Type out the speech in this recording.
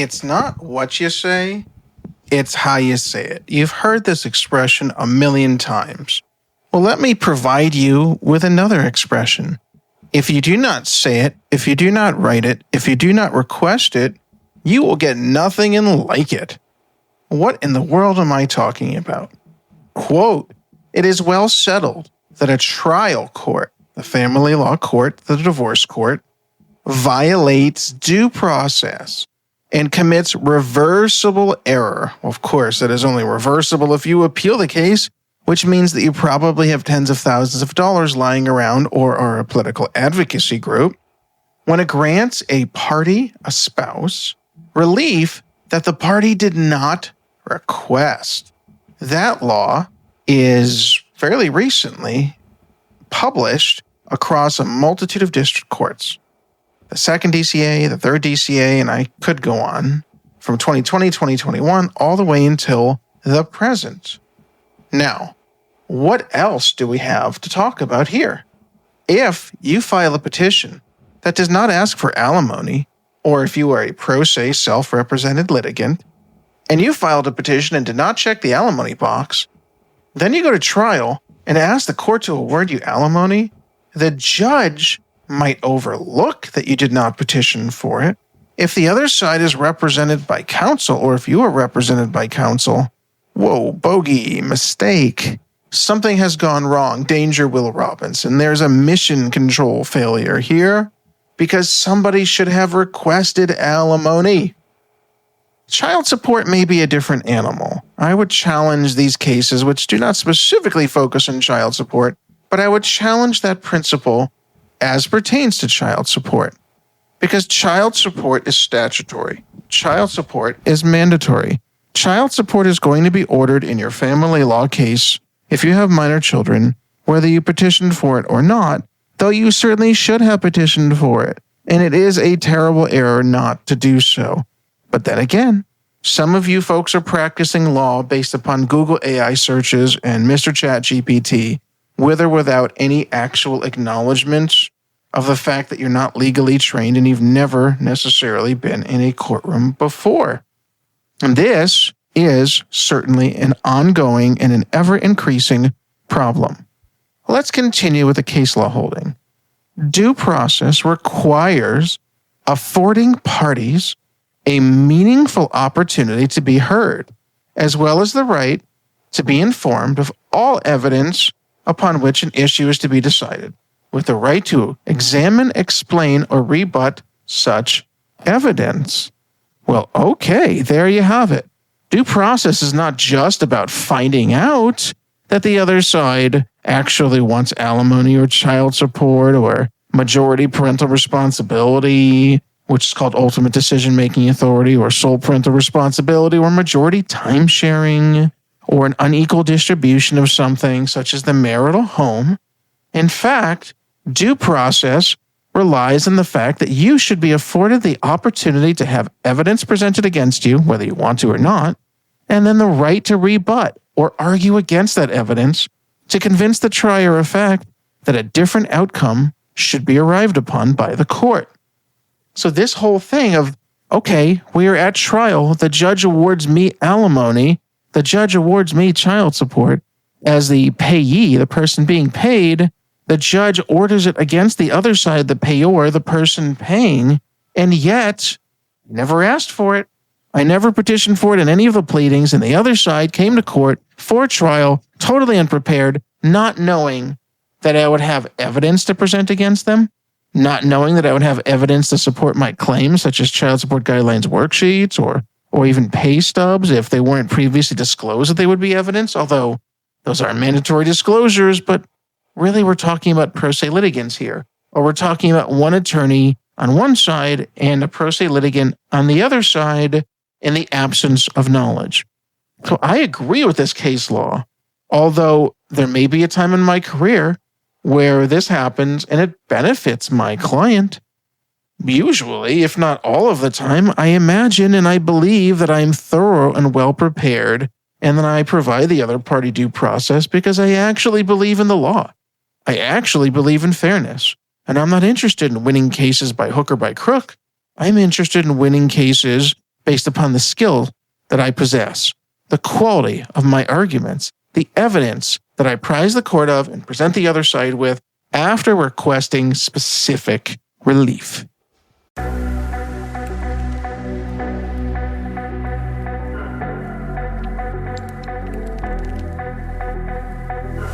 It's not what you say, it's how you say it. You've heard this expression a million times. Well, let me provide you with another expression. If you do not say it, if you do not write it, if you do not request it, you will get nothing and like it. What in the world am I talking about? Quote, it is well settled that a trial court, the family law court, the divorce court, violates due process and commits reversible error. Well, of course, that is only reversible if you appeal the case, which means that you probably have tens of thousands of dollars lying around or are a political advocacy group. When it grants a party, a spouse, relief that the party did not request. That law is fairly recently published across a multitude of district courts. The 2nd DCA, the 3rd DCA, and I could go on from 2020, 2021, all the way until the present. Now, what else do we have to talk about here? If you file a petition that does not ask for alimony, or if you are a pro se self-represented litigant, and you filed a petition and did not check the alimony box, then you go to trial and ask the court to award you alimony, the judge might overlook that you did not petition for it. If the other side is represented by counsel, or if you are represented by counsel, whoa, bogey, mistake. Something has gone wrong. Danger, Will Robinson. There's a mission control failure here because somebody should have requested alimony. Child support may be a different animal. I would challenge these cases, which do not specifically focus on child support, but I would challenge that principle as pertains to child support. Because child support is statutory. Child support is mandatory. Child support is going to be ordered in your family law case if you have minor children, whether you petitioned for it or not, though you certainly should have petitioned for it. And it is a terrible error not to do so. But then again, some of you folks are practicing law based upon Google AI searches and Mr. ChatGPT, with or without any actual acknowledgement of the fact that you're not legally trained and you've never necessarily been in a courtroom before. And this is certainly an ongoing and an ever-increasing problem. Let's continue with the case law holding. Due process requires affording parties a meaningful opportunity to be heard, as well as the right to be informed of all evidence upon which an issue is to be decided, with the right to examine, explain, or rebut such evidence. Well, okay, there you have it. Due process is not just about finding out that the other side actually wants alimony or child support or majority parental responsibility, which is called ultimate decision-making authority, or sole parental responsibility, or majority time-sharing, or an unequal distribution of something such as the marital home. In fact, due process relies on the fact that you should be afforded the opportunity to have evidence presented against you, whether you want to or not, and then the right to rebut or argue against that evidence to convince the trier of fact that a different outcome should be arrived upon by the court. So this whole thing of, okay, we are at trial, the judge awards me alimony, the judge awards me child support, as the payee, the person being paid, the judge orders it against the other side, the payor, the person paying, and yet never asked for it. I never petitioned for it in any of the pleadings, and the other side came to court for trial, totally unprepared, not knowing that I would have evidence to present against them, not knowing that I would have evidence to support my claims, such as child support guidelines worksheets or even pay stubs if they weren't previously disclosed that they would be evidence, although those are mandatory disclosures, but really we're talking about pro se litigants here, or we're talking about one attorney on one side and a pro se litigant on the other side in the absence of knowledge. So I agree with this case law, although there may be a time in my career where this happens and it benefits my client. Usually, if not all of the time, I imagine and I believe that I'm thorough and well prepared, and that I provide the other party due process because I actually believe in the law. I actually believe in fairness, and I'm not interested in winning cases by hook or by crook. I'm interested in winning cases based upon the skill that I possess, the quality of my arguments, the evidence that I prize the court of and present the other side with after requesting specific relief.